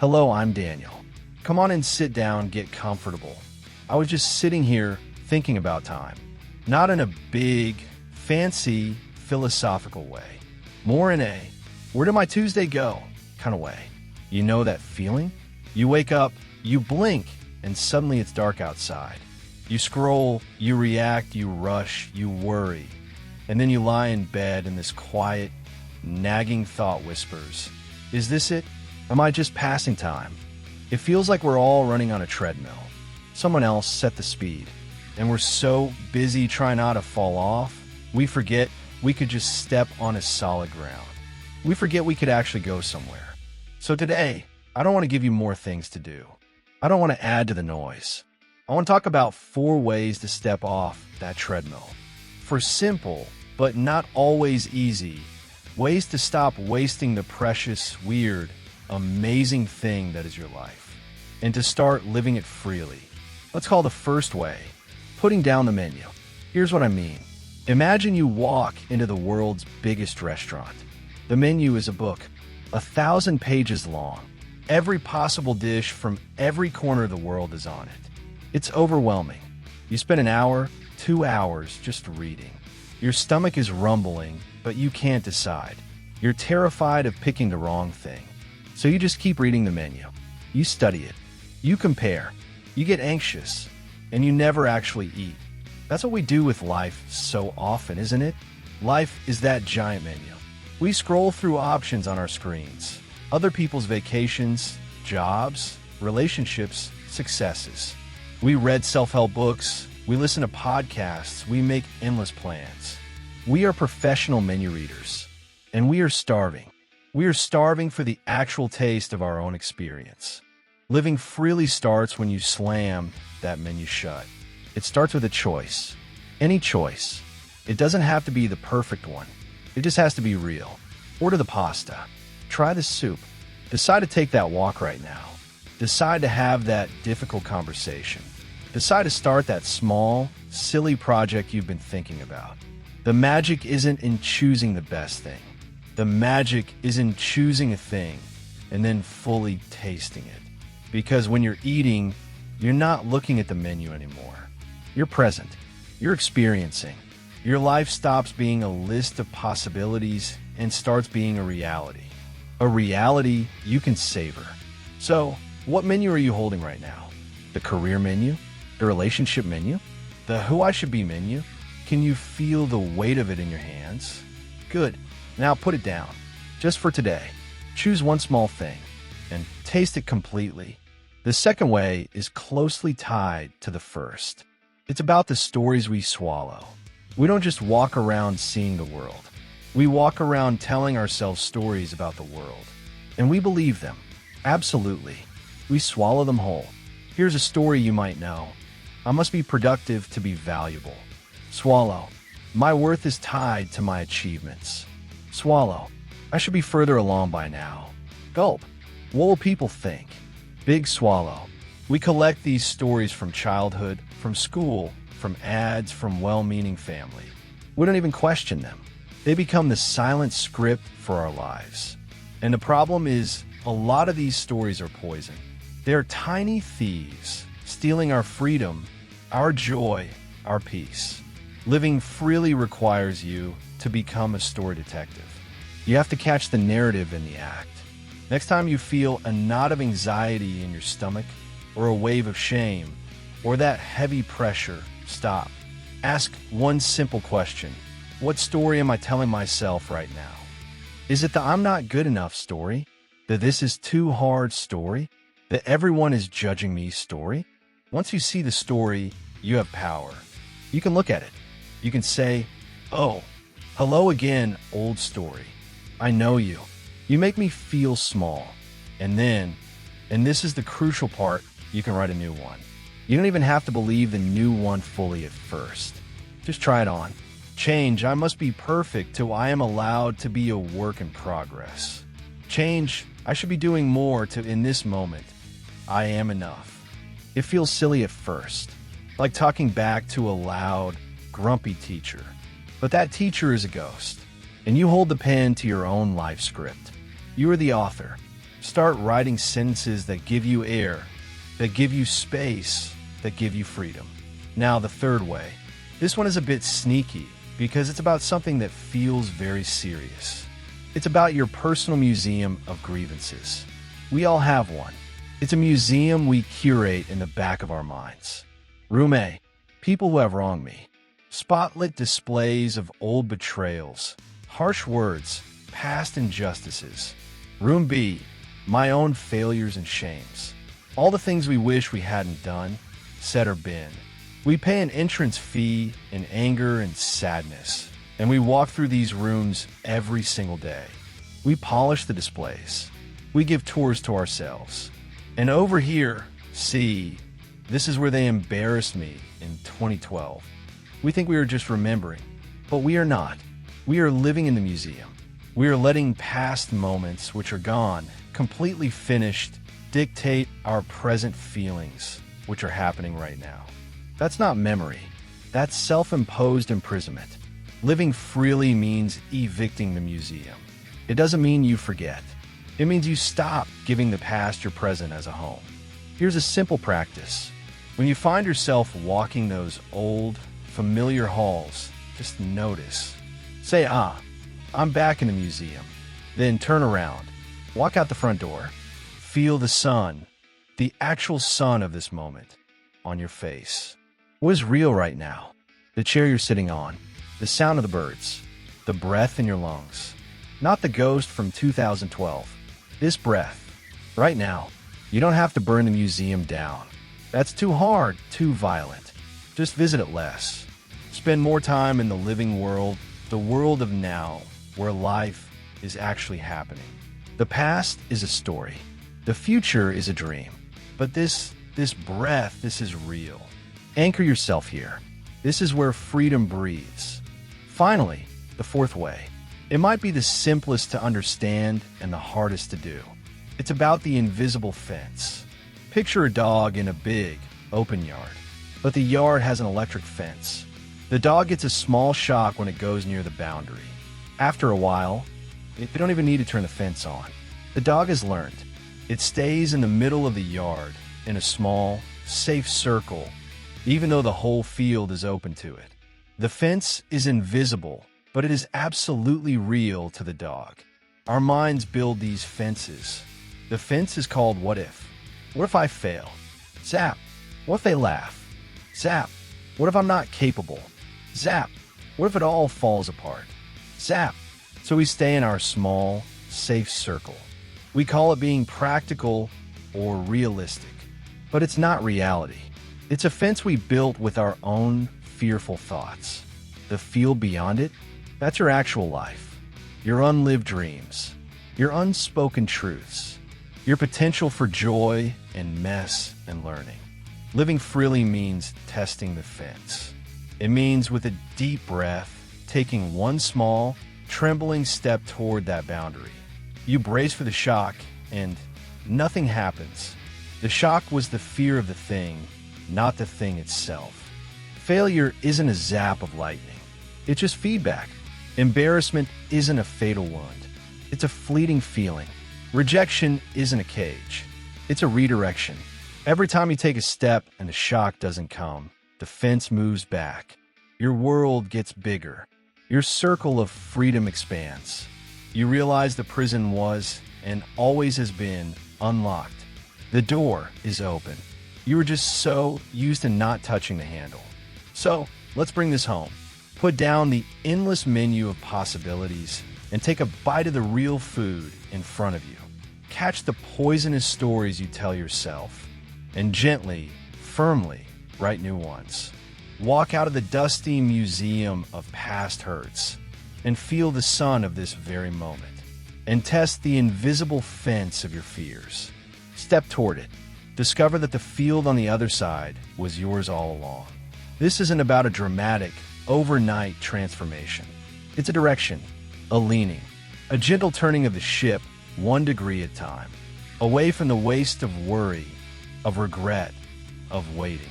Hello, I'm Daniel. Come on and sit down, get comfortable. I was just sitting here thinking about time. Not in a big, fancy, philosophical way. More in a, where did my Tuesday go kind of way. You know that feeling? You wake up, you blink, and suddenly it's dark outside. You scroll, you react, you rush, you worry. And then you lie in bed and this quiet, nagging thought whispers, is this it? Am I just passing time? It feels like we're all running on a treadmill. Someone else set the speed, and we're so busy trying not to fall off, we forget we could just step on a solid ground. We forget we could actually go somewhere. So today, I don't want to give you more things to do. I don't want to add to the noise. I want to talk about 4 ways to step off that treadmill. For simple, but not always easy, ways to stop wasting the precious, weird, amazing thing that is your life, and to start living it freely. Let's call the first way putting down the menu. Here's what I mean. Imagine you walk into the world's biggest restaurant. The menu is a book, 1,000 pages long. Every possible dish from every corner of the world is on it. It's overwhelming. You spend an hour, 2 hours just reading. Your stomach is rumbling, but you can't decide. You're terrified of picking the wrong thing. So you just keep reading the menu. You study it. You compare. You get anxious. And you never actually eat. That's what we do with life so often, isn't it? Life is that giant menu. We scroll through options on our screens. Other people's vacations, jobs, relationships, successes. We read self-help books. We listen to podcasts. We make endless plans. We are professional menu readers. And we are starving. We are starving for the actual taste of our own experience. Living freely starts when you slam that menu shut. It starts with a choice. Any choice. It doesn't have to be the perfect one. It just has to be real. Order the pasta. Try the soup. Decide to take that walk right now. Decide to have that difficult conversation. Decide to start that small, silly project you've been thinking about. The magic isn't in choosing the best thing. The magic is in choosing a thing and then fully tasting it. Because when you're eating, you're not looking at the menu anymore. You're present. You're experiencing. Your life stops being a list of possibilities and starts being a reality. A reality you can savor. So, what menu are you holding right now? The career menu? The relationship menu? The who I should be menu? Can you feel the weight of it in your hands? Good. Now put it down. Just for today. Choose one small thing and taste it completely. The second way is closely tied to the first. It's about the stories we swallow. We don't just walk around seeing the world. We walk around telling ourselves stories about the world. And we believe them. Absolutely. We swallow them whole. Here's a story you might know. I must be productive to be valuable. Swallow. My worth is tied to my achievements. Swallow. I should be further along by now. Gulp. What will people think? Big swallow. We collect these stories from childhood, from school, from ads, from well-meaning family. We don't even question them. They become the silent script for our lives. And the problem is, a lot of these stories are poison. They're tiny thieves, stealing our freedom, our joy, our peace. Living freely requires you to become a story detective. You have to catch the narrative in the act. Next time you feel a knot of anxiety in your stomach, or a wave of shame, or that heavy pressure, stop. Ask one simple question. What story am I telling myself right now? Is it the I'm not good enough story? The this is too hard story? The everyone is judging me story? Once you see the story, you have power. You can look at it. You can say, oh, hello again, old story. I know you. You make me feel small. And then, and this is the crucial part, you can write a new one. You don't even have to believe the new one fully at first. Just try it on. Change, I must be perfect till I am allowed to be a work in progress. Change, I should be doing more to in this moment. I am enough. It feels silly at first, like talking back to a loud, grumpy teacher. But that teacher is a ghost, and you hold the pen to your own life script. You are the author. Start writing sentences that give you air, that give you space, that give you freedom. Now, the third way. This one is a bit sneaky because it's about something that feels very serious. It's about your personal museum of grievances. We all have one. It's a museum we curate in the back of our minds. Room A, people who have wronged me. Spotlit displays of old betrayals, harsh words, past injustices. Room B, my own failures and shames. All the things we wish we hadn't done, said or been. We pay an entrance fee in anger and sadness, and we walk through these rooms every single day. We polish the displays. We give tours to ourselves. And over here, see, this is where they embarrassed me in 2012. We think we are just remembering, but we are not. We are living in the museum. We are letting past moments, which are gone, completely finished, dictate our present feelings, which are happening right now. That's not memory. That's self-imposed imprisonment. Living freely means evicting the museum. It doesn't mean you forget. It means you stop giving the past your present as a home. Here's a simple practice. When you find yourself walking those old, familiar halls, just notice. Say, I'm back in the museum. Then turn around. Walk out the front door. Feel the sun, the actual sun of this moment, on your face. What is real right now? The chair you're sitting on, the sound of the birds, the breath in your lungs. Not the ghost from 2012. This breath, right now. You don't have to burn the museum down. That's too hard, too violent. Just visit it less. Spend more time in the living world, the world of now, where life is actually happening. The past is a story. The future is a dream. But this breath, this is real. Anchor yourself here. This is where freedom breathes. Finally, the fourth way. It might be the simplest to understand and the hardest to do. It's about the invisible fence. Picture a dog in a big, open yard. But the yard has an electric fence. The dog gets a small shock when it goes near the boundary. After a while, they don't even need to turn the fence on. The dog has learned. It stays in the middle of the yard, in a small, safe circle, even though the whole field is open to it. The fence is invisible, but it is absolutely real to the dog. Our minds build these fences. The fence is called what if. What if I fail? Zap. What if they laugh? Zap. What if I'm not capable? Zap. What if it all falls apart? Zap. So we stay in our small, safe circle. We call it being practical or realistic. But it's not reality. It's a fence we built with our own fearful thoughts. The field beyond it, that's your actual life. Your unlived dreams. Your unspoken truths. Your potential for joy and mess and learning. Living freely means testing the fence. It means with a deep breath, taking one small, trembling step toward that boundary. You brace for the shock, and nothing happens. The shock was the fear of the thing, not the thing itself. Failure isn't a zap of lightning. It's just feedback. Embarrassment isn't a fatal wound. It's a fleeting feeling. Rejection isn't a cage. It's a redirection. Every time you take a step and the shock doesn't come, the fence moves back. Your world gets bigger. Your circle of freedom expands. You realize the prison was, and always has been, unlocked. The door is open. You were just so used to not touching the handle. So, let's bring this home. Put down the endless menu of possibilities and take a bite of the real food in front of you. Catch the poisonous stories you tell yourself, and gently, firmly, write new ones. Walk out of the dusty museum of past hurts and feel the sun of this very moment, and test the invisible fence of your fears. Step toward it. Discover that the field on the other side was yours all along. This isn't about a dramatic, overnight transformation. It's a direction, a leaning, a gentle turning of the ship 1 degree at a time, away from the waste of worry, of regret, of waiting,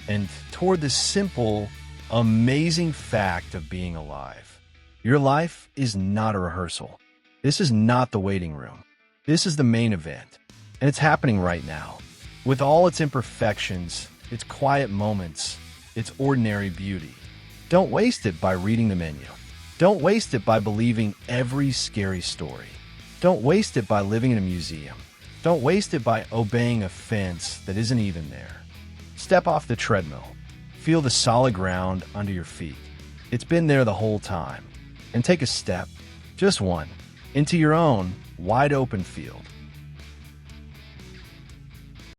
and toward the simple, amazing fact of being alive. Your life is not a rehearsal. This is not the waiting room. This is the main event, and it's happening right now. With all its imperfections, its quiet moments, its ordinary beauty. Don't waste it by reading the menu. Don't waste it by believing every scary story. Don't waste it by living in a museum. Don't waste it by obeying a fence that isn't even there. Step off the treadmill. Feel the solid ground under your feet. It's been there the whole time. And take a step, just one, into your own wide open field.